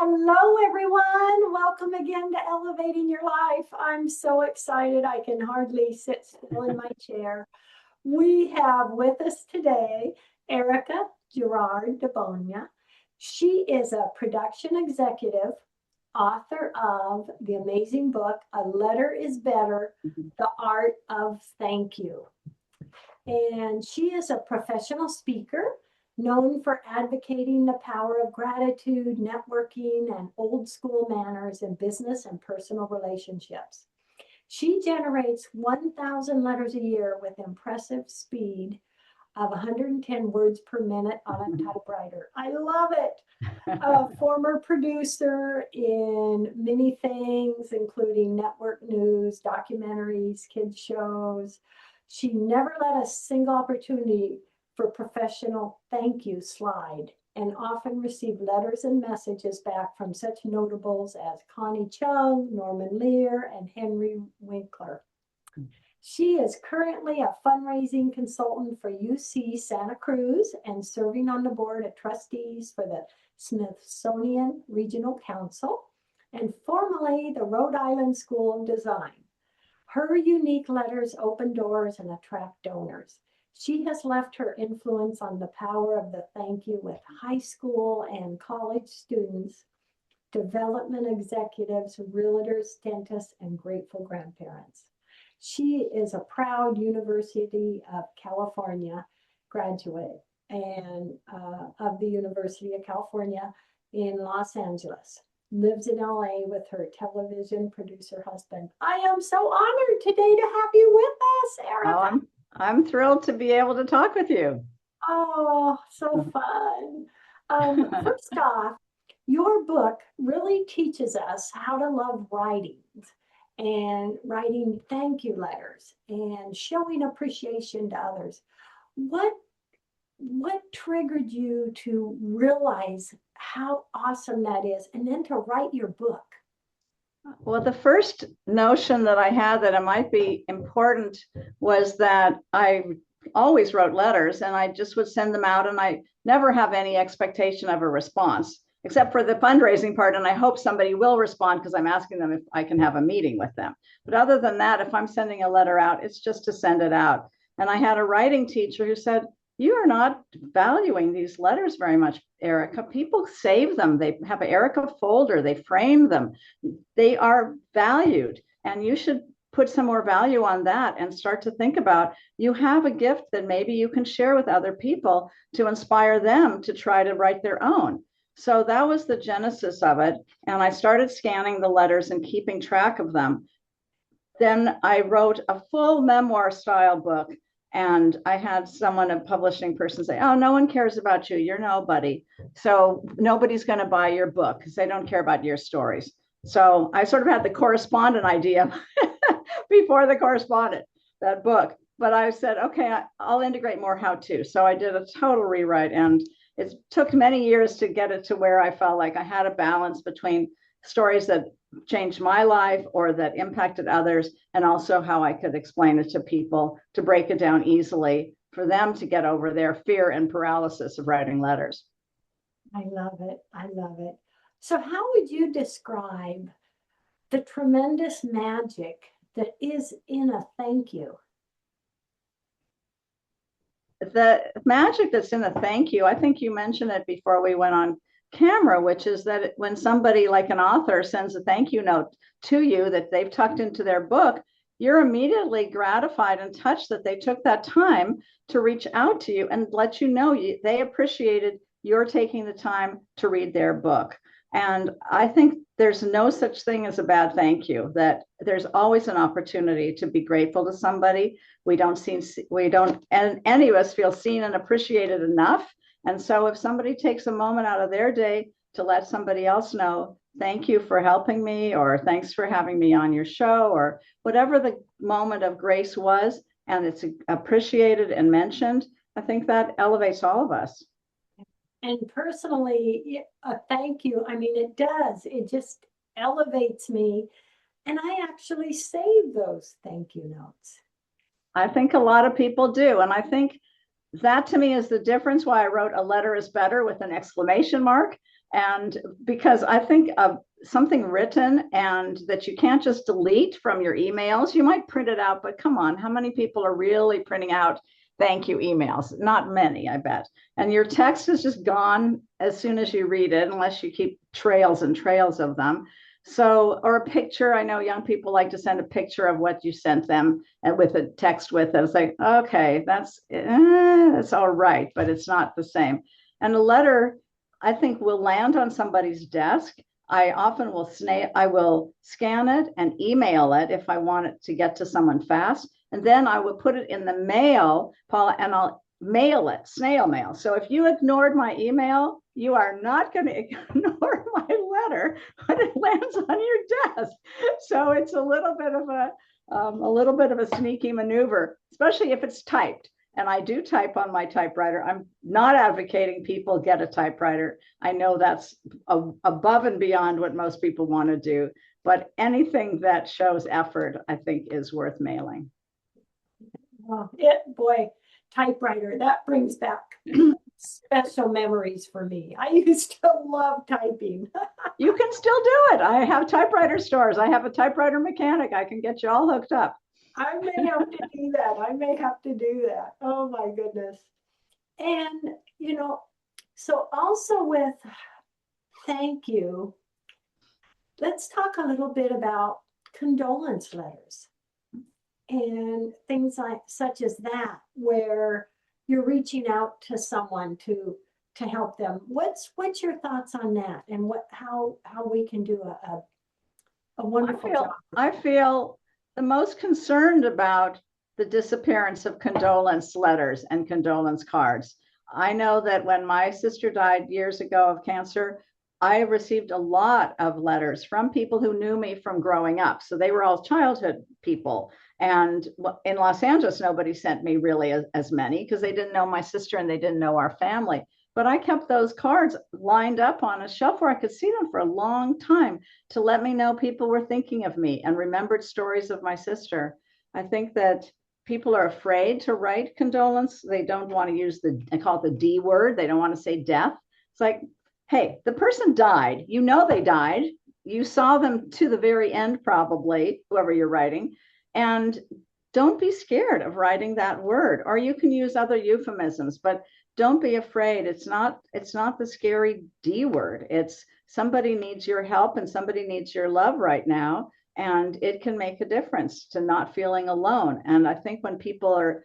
Hello, everyone. Welcome again to Elevating Your Life. I'm so excited. I can hardly sit still in my chair. We have with us today Erica Gerard Di Bona. She is a production executive, author of the amazing book, A Letter is Better, The Art of Thank You. And she is a professional speaker known for advocating the power of gratitude, networking, and old school manners in business and personal relationships. She generates 1,000 letters a year with impressive speed of 110 words per minute on a typewriter. I love it. A former producer in many things, including network news, documentaries, kids shows. She never let a single opportunity for professional thank you slide, and often received letters and messages back from such notables as Connie Chung, Norman Lear, and Henry Winkler. She is currently a fundraising consultant for UC Santa Cruz and serving on the Board of Trustees for the Smithsonian Regional Council and formerly the Rhode Island School of Design. Her unique letters open doors and attract donors. She has left her influence on the power of the thank you with high school and college students, development executives, realtors, dentists, and grateful grandparents. She is a proud University of California graduate and of the University of California in Los Angeles. Lives in LA with her television producer husband. I am so honored today to have you with us, Erica. Oh, I'm thrilled to be able to talk with you. Oh, so fun. First off, your book really teaches us how to love writing and writing thank you letters and showing appreciation to others. What triggered you to realize how awesome that is and then to write your book? Well, the first notion that I had that it might be important was that I always wrote letters and I just would send them out and I never have any expectation of a response, except for the fundraising part. And I hope somebody will respond because I'm asking them if I can have a meeting with them. But other than that, if I'm sending a letter out, it's just to send it out. And I had a writing teacher who said, "You are not valuing these letters very much, Erica. People save them. They have an Erica folder. They frame them. They are valued. And you should put some more value on that and start to think about you have a gift that maybe you can share with other people to inspire them to try to write their own." So that was the genesis of it. And I started scanning the letters and keeping track of them. Then I wrote a full memoir style book. And I had someone, a publishing person, say, "Oh, no one cares about you. You're nobody. So nobody's going to buy your book because they don't care about your stories." So I sort of had the correspondent idea before the correspondent, that book. But I said, okay, I'll integrate more how-to. So I did a total rewrite. And it took many years to get it to where I felt like I had a balance between stories that changed my life or that impacted others, and also how I could explain it to people to break it down easily for them to get over their fear and paralysis of writing letters. I love it. I love it. So how would you describe the tremendous magic that is in a thank you? The magic that's in a thank you, I think you mentioned it before we went on camera, which is that when somebody like an author sends a thank you note to you that they've tucked into their book, you're immediately gratified and touched that they took that time to reach out to you and let you know they appreciated your taking the time to read their book. And I think there's no such thing as a bad thank you, that there's always an opportunity to be grateful to somebody. We don't, and any of us feel seen and appreciated enough. And so if somebody takes a moment out of their day to let somebody else know, "Thank you for helping me," or "Thanks for having me on your show," or whatever the moment of grace was, and it's appreciated and mentioned, I think that elevates all of us. And personally, a thank you, I mean, it does. It just elevates me. And I actually save those thank you notes. I think a lot of people do. And I think that to me is the difference why I wrote "A Letter is Better" with an exclamation mark, And because I think of something written and that you can't just delete from your emails, you might print it out, but come on, how many people are really printing out thank you emails? Not many, I bet. And your text is just gone as soon as you read it, unless you keep trails and trails of them. So, or a picture. I know young people like to send a picture of what you sent them and with a text with it. It's like, okay, that's all right, but it's not the same. And a letter, I think, will land on somebody's desk. I often will scan it and email it if I want it to get to someone fast. And then I will put it in the mail, Paula, and I'll mail it, snail mail. So if you ignored my email, you are not going to ignore my letter when it lands on your desk. So it's a little bit of a sneaky maneuver, especially if it's typed. And I do type on my typewriter. I'm not advocating people get a typewriter. I know that's above and beyond what most people want to do, but anything that shows effort, I think, is worth mailing. Oh, boy, typewriter, that brings back special memories for me. I used to love typing. You can still do it. I have typewriter stores. I have a typewriter mechanic. I can get you all hooked up. I may have to do that. Oh my goodness. And, so also with thank you, let's talk a little bit about condolence letters and things such as that, where you're reaching out to someone to help them. What's your thoughts on that, and how we can do a wonderful job? I feel the most concerned about the disappearance of condolence letters and condolence cards. I know that when my sister died years ago of cancer, I received a lot of letters from people who knew me from growing up. So they were all childhood people. And in Los Angeles, nobody sent me really as many because they didn't know my sister and they didn't know our family. But I kept those cards lined up on a shelf where I could see them for a long time to let me know people were thinking of me and remembered stories of my sister. I think that people are afraid to write condolence. They don't want to use I call it the D word. They don't want to say death. It's like, hey, the person died. You know they died. You saw them to the very end, probably, whoever you're writing. And don't be scared of writing that word. Or you can use other euphemisms, but don't be afraid. It's not the scary D word. It's somebody needs your help and somebody needs your love right now. And it can make a difference to not feeling alone. And I think when people are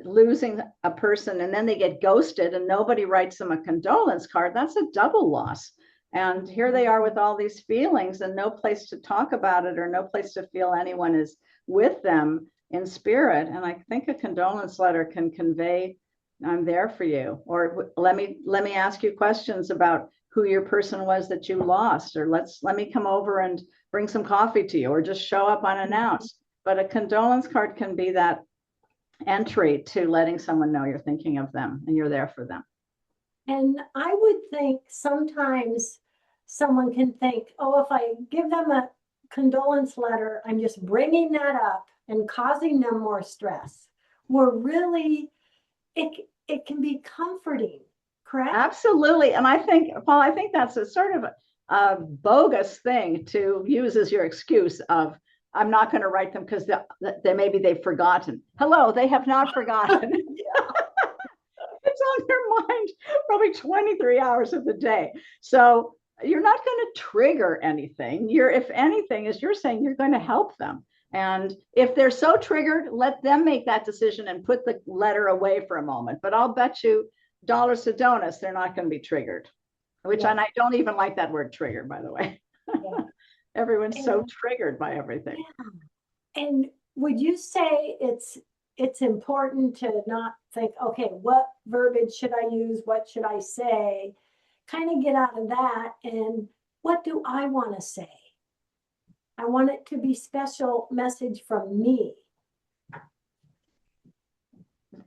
losing a person and then they get ghosted and nobody writes them a condolence card, that's a double loss. And here they are with all these feelings and no place to talk about it or no place to feel anyone is with them in spirit. And I think a condolence letter can convey, I'm there for you, or let me ask you questions about who your person was that you lost, or let me come over and bring some coffee to you, or just show up unannounced. But a condolence card can be that entry to letting someone know you're thinking of them and you're there for them. And I would think sometimes someone can think, oh, if I give them a condolence letter, I'm just bringing that up and causing them more stress. Where really, it can be comforting, correct? Absolutely. And I think, Paul, that's a sort of a bogus thing to use as your excuse of, I'm not going to write them because maybe they've forgotten. Hello, they have not forgotten. It's on their mind probably 23 hours of the day. So you're not going to trigger anything. If anything, as you're saying, you're going to help them. And if they're so triggered, let them make that decision and put the letter away for a moment. But I'll bet you dollars to donuts, they're not going to be triggered, and I don't even like that word trigger, by the way. Yeah. Everyone's so triggered by everything. Yeah. And would you say it's important to not think, okay, what verbiage should I use? What should I say? Kind of get out of that. And what do I want to say? I want it to be special message from me.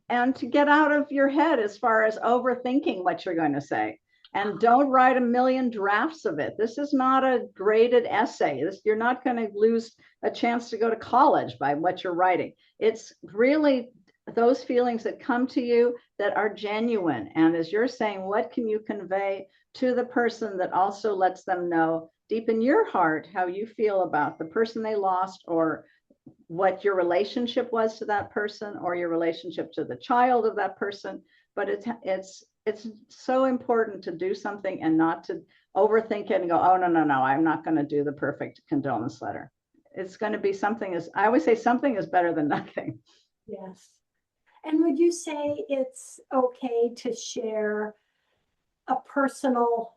And to get out of your head as far as overthinking what you're going to say. And don't write a million drafts of it. This is not a graded essay. You're not going to lose a chance to go to college by what you're writing. It's really those feelings that come to you that are genuine. And as you're saying, what can you convey to the person that also lets them know deep in your heart how you feel about the person they lost, or what your relationship was to that person, or your relationship to the child of that person. But it's so important to do something and not to overthink it and go, oh, no, I'm not going to do the perfect condolence letter. It's going to be something, as I always say, something is better than nothing. Yes. And would you say it's okay to share a personal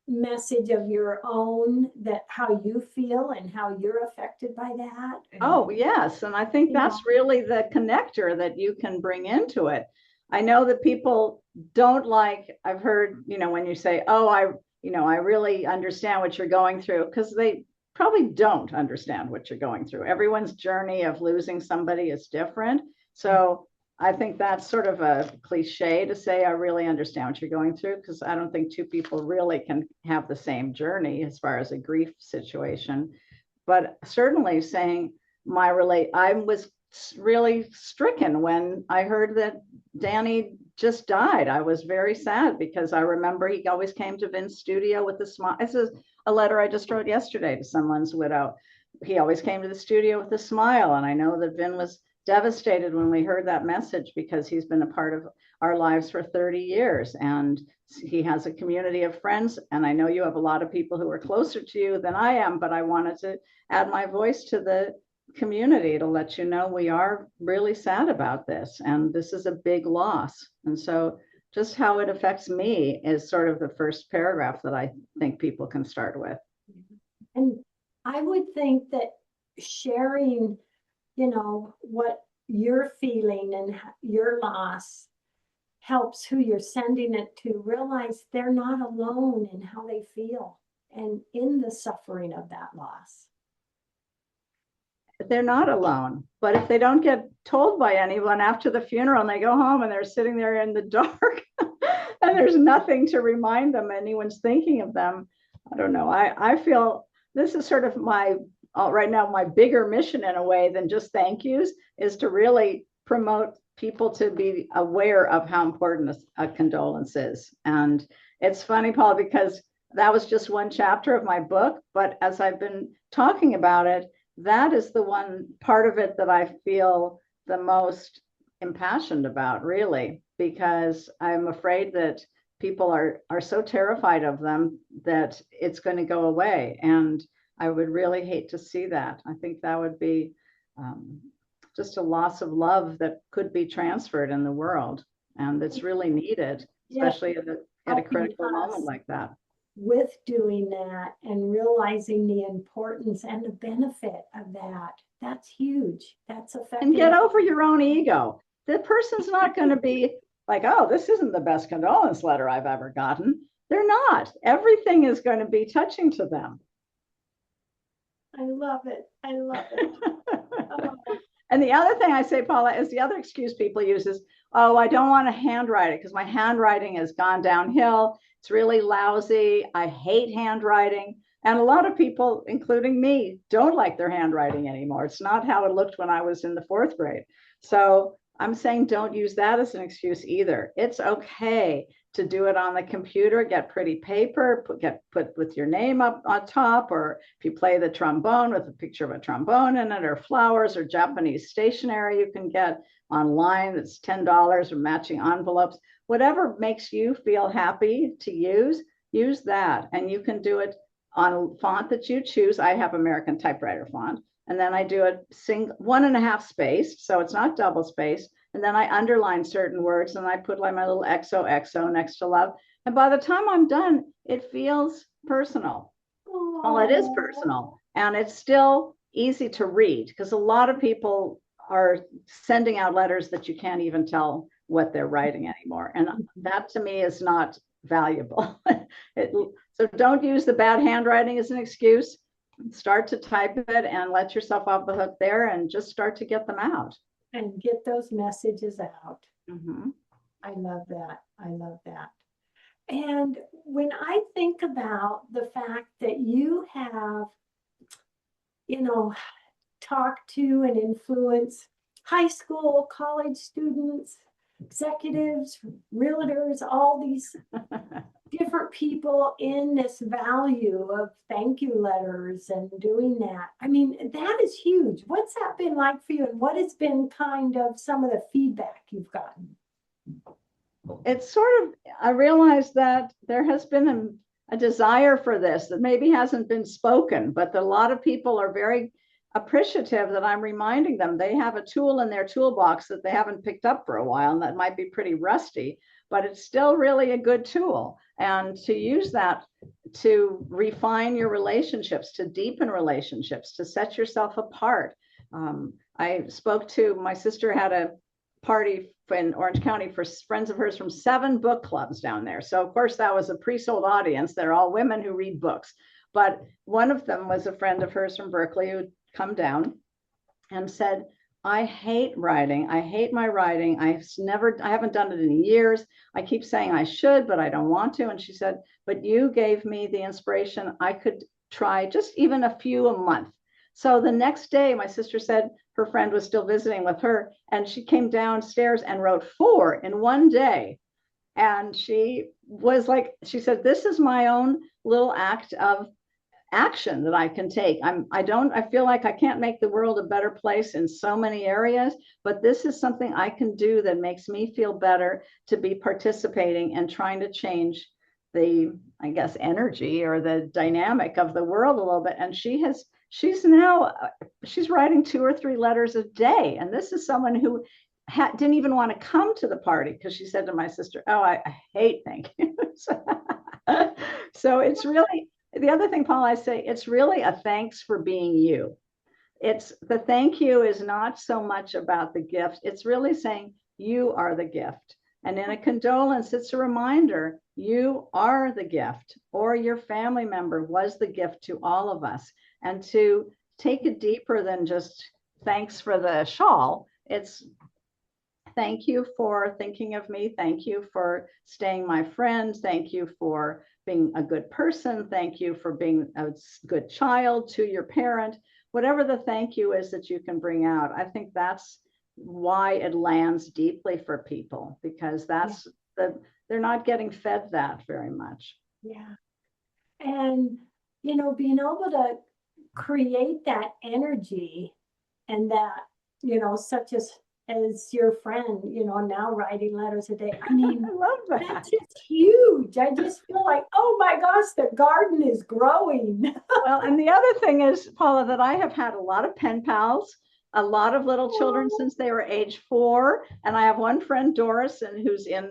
message of your own, that how you feel and how you're affected by that? Oh, yes. And I think that's really the connector that you can bring into it. I know that people don't like, I've heard, when you say, oh, I really understand what you're going through, because they probably don't understand what you're going through. Everyone's journey of losing somebody is different. So I think that's sort of a cliche to say, I really understand what you're going through, because I don't think two people really can have the same journey as far as a grief situation. But certainly saying I was really stricken when I heard that Danny just died. I was very sad, because I remember he always came to Vin's studio with a smile. This is a letter I just wrote yesterday to someone's widow. He always came to the studio with a smile. And I know that Vin was devastated when we heard that message, because he's been a part of our lives for 30 years. And he has a community of friends. And I know you have a lot of people who are closer to you than I am, but I wanted to add my voice to the community to let you know we are really sad about this. And this is a big loss. And so just how it affects me is sort of the first paragraph that I think people can start with. And I would think that sharing, what you're feeling and your loss helps who you're sending it to realize they're not alone in how they feel and in the suffering of that loss. They're not alone. But if they don't get told by anyone after the funeral and they go home and they're sitting there in the dark and there's nothing to remind them anyone's thinking of them, I don't know. I feel this is sort of right now, my bigger mission in a way than just thank yous, is to really promote people to be aware of how important a condolence is. And it's funny, Paula, because that was just one chapter of my book, but as I've been talking about it, that is the one part of it that I feel the most impassioned about, really, because I'm afraid that people are so terrified of them that it's going to go away. And I would really hate to see that. I think that would be just a loss of love that could be transferred in the world. And it's really needed, especially at a critical moment like that. With doing that and realizing the importance and the benefit of that, that's huge. That's effective. And get over your own ego. The person's not going to be like, oh, this isn't the best condolence letter I've ever gotten. They're not. Everything is going to be touching to them. I love it. I love it. Oh. And the other thing I say, Paula, is the other excuse people use is, oh, I don't want to handwrite it because my handwriting has gone downhill. It's really lousy. I hate handwriting. And a lot of people, including me, don't like their handwriting anymore. It's not how it looked when I was in the 4th grade. So I'm saying don't use that as an excuse either. It's okay to do it on the computer, get pretty paper, put with your name up on top, or if you play the trombone with a picture of a trombone in it, or flowers, or Japanese stationery you can get online that's $10, or matching envelopes. Whatever makes you feel happy to use that. And you can do it on a font that you choose. I have American typewriter font. And then I do it 1.5 spaced, so it's not double spaced. And then I underline certain words and I put like my little XOXO next to love. And by the time I'm done, it feels personal. Aww. Well, it is personal. And it's still easy to read, because a lot of people are sending out letters that you can't even tell what they're writing anymore. And that to me is not valuable. So don't use the bad handwriting as an excuse. Start to type it and let yourself off the hook there, and just start to get them out. And get those messages out. Mm-hmm. I love that. I love that. And when I think about the fact that you have, talked to and influenced high school, college students, executives, realtors, all these different people in this value of thank you letters and doing that. I mean, that is huge. What's that been like for you? And what has been kind of some of the feedback you've gotten? It's sort of, I realized that there has been a desire for this that maybe hasn't been spoken, but a lot of people are very appreciative that I'm reminding them they have a tool in their toolbox that they haven't picked up for a while, and that might be pretty rusty, but it's still really a good tool. And to use that to refine your relationships, to deepen relationships, to set yourself apart. I spoke to, my sister had a party in Orange County for friends of hers from 7 book clubs down there. So of course that was a pre-sold audience. They're all women who read books. But one of them was a friend of hers from Berkeley who'd come down and said, I hate writing. I hate my writing. I haven't done it in years. I keep saying I should, but I don't want to. And she said, but you gave me the inspiration. I could try just even a few a month. So the next day, my sister said her friend was still visiting with her, and she came downstairs and wrote 4 in one day. And she was like, she said, this is my own little act of action that I can take. I feel like I can't make the world a better place in so many areas, but this is something I can do that makes me feel better to be participating and trying to change the, I guess, energy or the dynamic of the world a little bit. And she's writing 2 or 3 letters a day. And this is someone who didn't even want to come to the party because she said to my sister, oh, I hate thank yous. So it's really, the other thing, Paula, I say, it's really a thanks for being you. It's the thank you is not so much about the gift. It's really saying you are the gift. And in a condolence, it's a reminder you are the gift, or your family member was the gift to all of us. And to take it deeper than just thanks for the shawl, it's thank you for thinking of me. Thank you for staying my friend. Thank you for being a good person. Thank you for being a good child to your parent. Whatever the thank you is that you can bring out, I think that's why it lands deeply for people, because that's they're not getting fed that very much. Yeah. And, you know, being able to create that energy and that, you know, such as your friend, you know, now writing letters a day. I mean, I love that. That's just huge. I just feel like, oh my gosh, the garden is growing. Well, and the other thing is, Paula, that I have had a lot of pen pals, a lot of little children since they were age 4. And I have one friend, Doris, who's in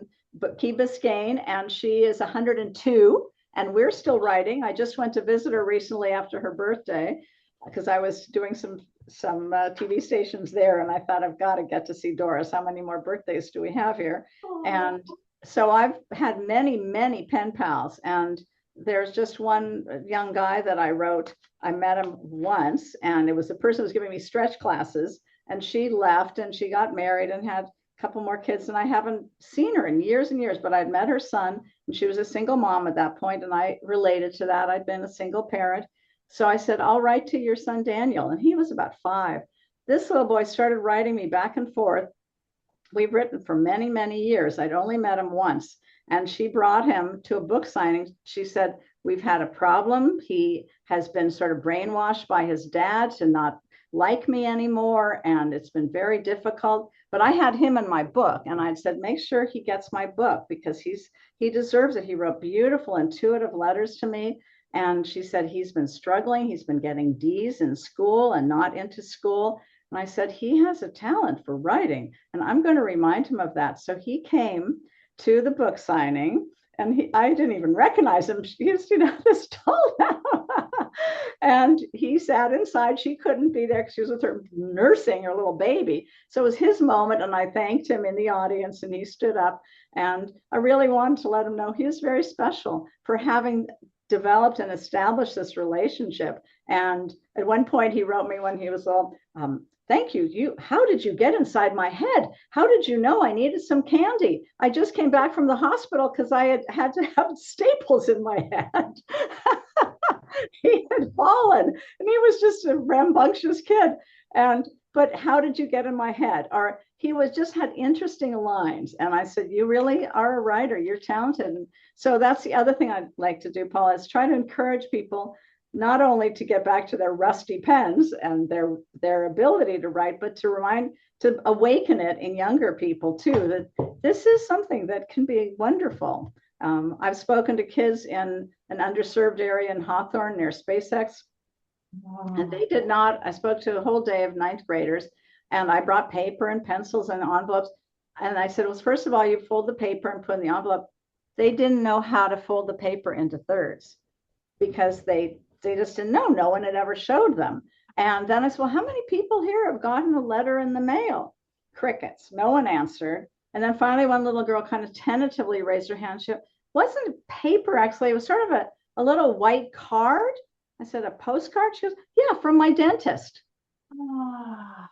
Key Biscayne, and she is 102. And we're still writing. I just went to visit her recently after her birthday because I was doing some TV stations there, and I thought, I've got to get to see Doris. How many more birthdays do we have here? And so I've had many, many pen pals, and there's just one young guy that I wrote. I met him once, and it was the person who was giving me stretch classes, and she left and she got married and had a couple more kids, and I haven't seen her in years and years, but I'd met her son, and she was a single mom at that point, and I related to that. I'd been a single parent. So I said, I'll write to your son, Daniel. And he was about 5. This little boy started writing me back and forth. We've written for many, many years. I'd only met him once. And she brought him to a book signing. She said, we've had a problem. He has been sort of brainwashed by his dad to not like me anymore. And it's been very difficult. But I had him in my book. And I said, make sure he gets my book because he deserves it. He wrote beautiful, intuitive letters to me. And she said, he's been struggling. He's been getting D's in school and not into school. And I said, he has a talent for writing, and I'm going to remind him of that. So he came to the book signing, and I didn't even recognize him. He's, you know, this tall now. And he sat inside. She couldn't be there because she was with her nursing her little baby. So it was his moment, and I thanked him in the audience, and he stood up. And I really wanted to let him know he is very special for having developed and established this relationship. And at one point he wrote me when he was all, thank you. How did you get inside my head? How did you know I needed some candy? I just came back from the hospital because I had to have staples in my head. He had fallen, and he was just a rambunctious kid. but how did you get in my head? Or he was just had interesting lines. And I said, you really are a writer. You're talented. And so that's the other thing I'd like to do, Paula, is try to encourage people not only to get back to their rusty pens and their ability to write, but to awaken it in younger people too, that this is something that can be wonderful. I've spoken to kids in an underserved area in Hawthorne near SpaceX. Wow. And they did not. I spoke to a whole day of ninth graders, and I brought paper and pencils and envelopes. And I said, well, first of all, you fold the paper and put in the envelope. They didn't know how to fold the paper into thirds because they just didn't know. No one had ever showed them. And then I said, well, how many people here have gotten a letter in the mail? Crickets. No one answered. And then finally, one little girl kind of tentatively raised her hand. She wasn't paper, actually. It was sort of a little white card. I said, a postcard? She goes, yeah, from my dentist.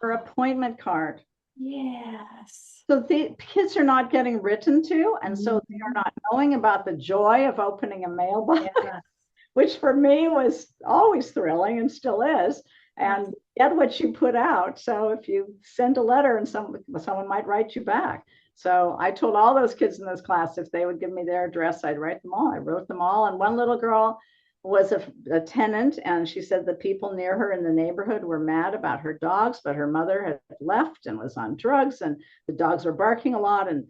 Her appointment card. Yes. So the kids are not getting written to, and so they are not knowing about the joy of opening a mailbox, which for me was always thrilling and still is. And get what you put out. So if you send a letter and someone might write you back. So I told all those kids in this class, if they would give me their address, I'd write them all. I wrote them all. And one little girl was a tenant, and she said the people near her in the neighborhood were mad about her dogs, but her mother had left and was on drugs, and the dogs were barking a lot. And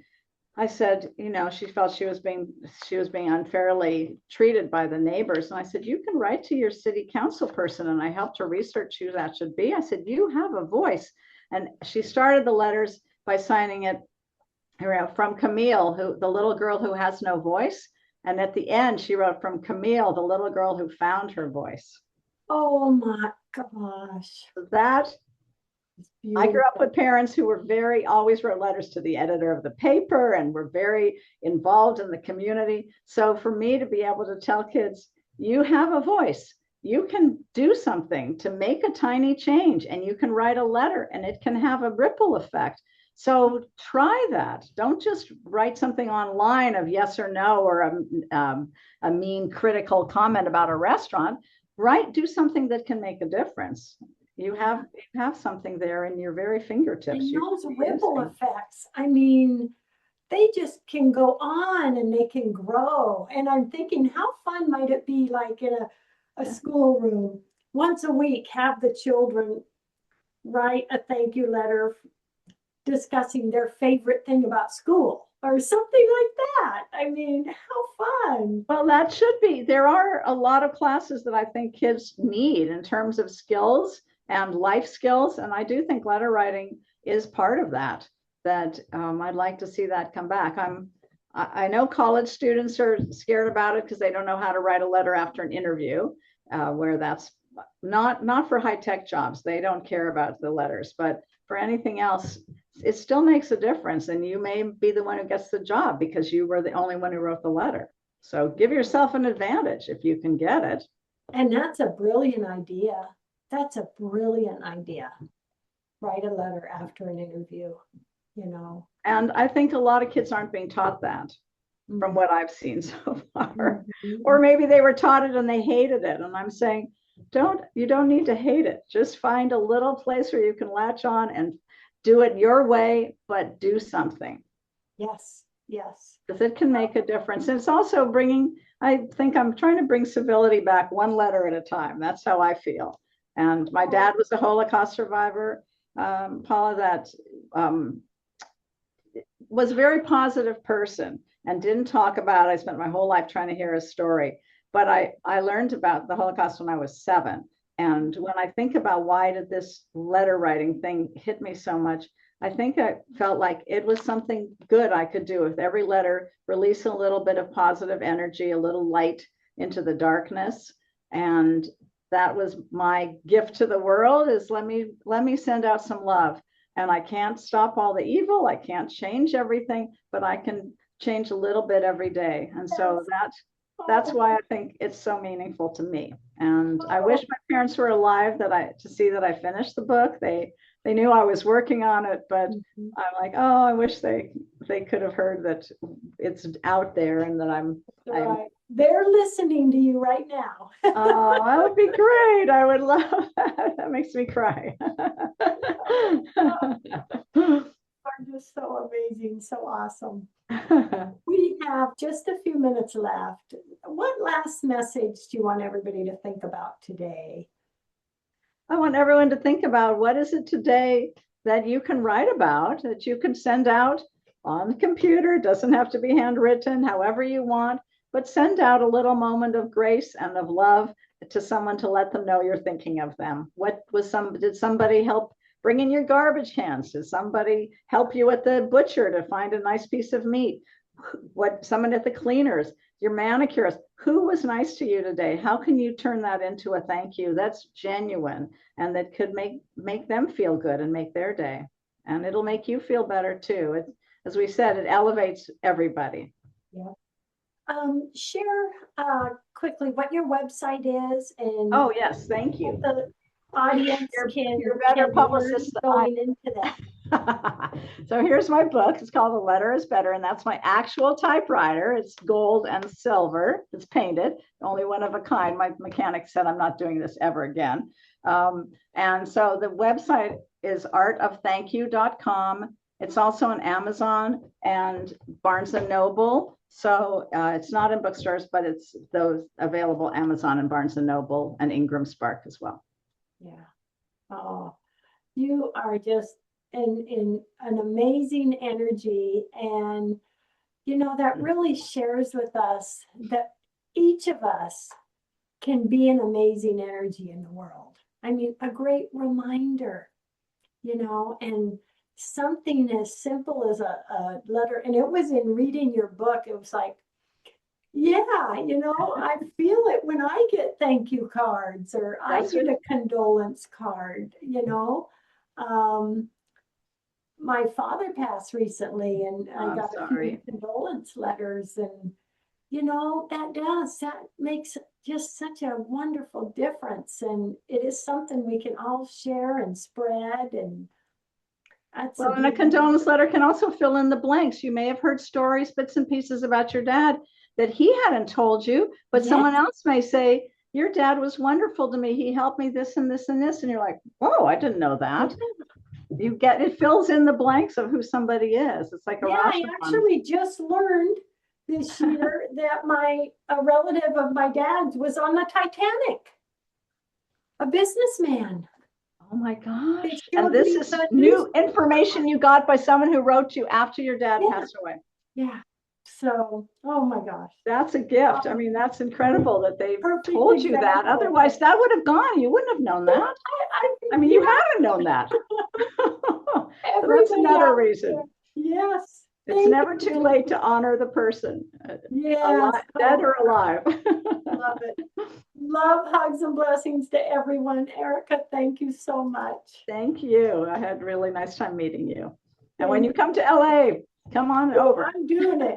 I said, she felt she was being unfairly treated by the neighbors. And I said, you can write to your city council person. And I helped her research who that should be. I said, you have a voice. And she started the letters by signing it from Camille, the little girl who has no voice. And at the end, she wrote, from Camille, the little girl who found her voice. Oh my gosh. I grew up with parents who were always wrote letters to the editor of the paper and were very involved in the community. So for me to be able to tell kids, you have a voice, you can do something to make a tiny change, and you can write a letter and it can have a ripple effect. So try that. Don't just write something online of yes or no, or a mean critical comment about a restaurant. Do something that can make a difference. You have something there in your very fingertips. And those ripple effects, I mean, they just can go on and they can grow. And I'm thinking, how fun might it be, like in a schoolroom, once a week, have the children write a thank you letter discussing their favorite thing about school or something like that. I mean, how fun. Well, that should be. There are a lot of classes that I think kids need in terms of skills and life skills. And I do think letter writing is part of that I'd like to see that come back. I know college students are scared about it because they don't know how to write a letter after an interview, where that's not for high-tech jobs. They don't care about the letters, but for anything else, it still makes a difference. And you may be the one who gets the job because you were the only one who wrote the letter. So give yourself an advantage if you can get it. And that's a brilliant idea. That's a brilliant idea. Write a letter after an interview, And I think a lot of kids aren't being taught that from what I've seen so far. Or maybe they were taught it and they hated it. And I'm saying, you don't need to hate it. Just find a little place where you can latch on and do it your way, but do something. Yes. Because it can make a difference. And it's also I think I'm trying to bring civility back one letter at a time. That's how I feel. And my dad was a Holocaust survivor, Paula, that was a very positive person and didn't talk about it. I spent my whole life trying to hear his story. But I learned about the Holocaust when I was 7. And when I think about why did this letter writing thing hit me so much, I think I felt like it was something good I could do with every letter, release a little bit of positive energy, a little light into the darkness. And that was my gift to the world, is let me send out some love. And I can't stop all the evil. I can't change everything, but I can change a little bit every day. And so that's why I think it's so meaningful to me. And I wish my parents were alive to see that I finished the book. They knew I was working on it, but I'm like, oh, I wish they could have heard that it's out there and that I'm They're listening to you right now. Oh, that would be great. I would love that. That makes me cry. Are just so amazing, so awesome. We have just a few minutes left. What last message do you want everybody to think about today? I want everyone to think about what is it today that you can write about, that you can send out on the computer. It doesn't have to be handwritten, however you want, but send out a little moment of grace and of love to someone to let them know you're thinking of them. Did somebody help bring in your garbage cans? Did somebody help you at the butcher to find a nice piece of meat? Someone at the cleaners, your manicurist, who was nice to you today? How can you turn that into a thank you that's genuine and that could make them feel good and make their day? And it'll make you feel better too. As we said, it elevates everybody. Yeah. Share quickly what your website is and oh yes, thank you. The audience you're better publicist going into that. So here's my book. It's called The Letter is Better, and that's my actual typewriter. It's gold and silver. It's painted, only one of a kind. My mechanic said I'm not doing this ever again. And so the website is artofthankyou.com. It's also on Amazon and Barnes and Noble. So it's not in bookstores, but it's those available Amazon and Barnes and Noble and Ingram Spark as well. Yeah. Oh, you are just in an amazing energy. And, you know, that really shares with us that each of us can be an amazing energy in the world. I mean, a great reminder, you know, and something as simple as a letter. And it was in reading your book, it was like, yeah, you know, I feel it when I get thank you cards or I get a condolence card, you know. My father passed recently and I got a few condolence letters, and you know, that makes just such a wonderful difference, and it is something we can all share and spread. And well, and a condolence letter can also fill in the blanks. You may have heard stories, bits and pieces about your dad that he hadn't told you, but yes, someone else may say, your dad was wonderful to me. He helped me this and this and this. And you're like, whoa, I didn't know that. It fills in the blanks of who somebody is. It's like I actually just learned this year that a relative of my dad's was on the Titanic, a businessman. Oh my gosh. And this is new information you got by someone who wrote you after your dad passed away. Yeah. So, oh my gosh. That's a gift. I mean, that's incredible that they told you that. Otherwise, that would have gone. You wouldn't have known that. I mean, you haven't known that. So that's another reason. Yes. It's never too late to honor the person. Yes. Dead or alive. Love it. Love, hugs, and blessings to everyone. Erica, thank you so much. Thank you. I had a really nice time meeting you. And when you come to LA, come on over. I'm doing it.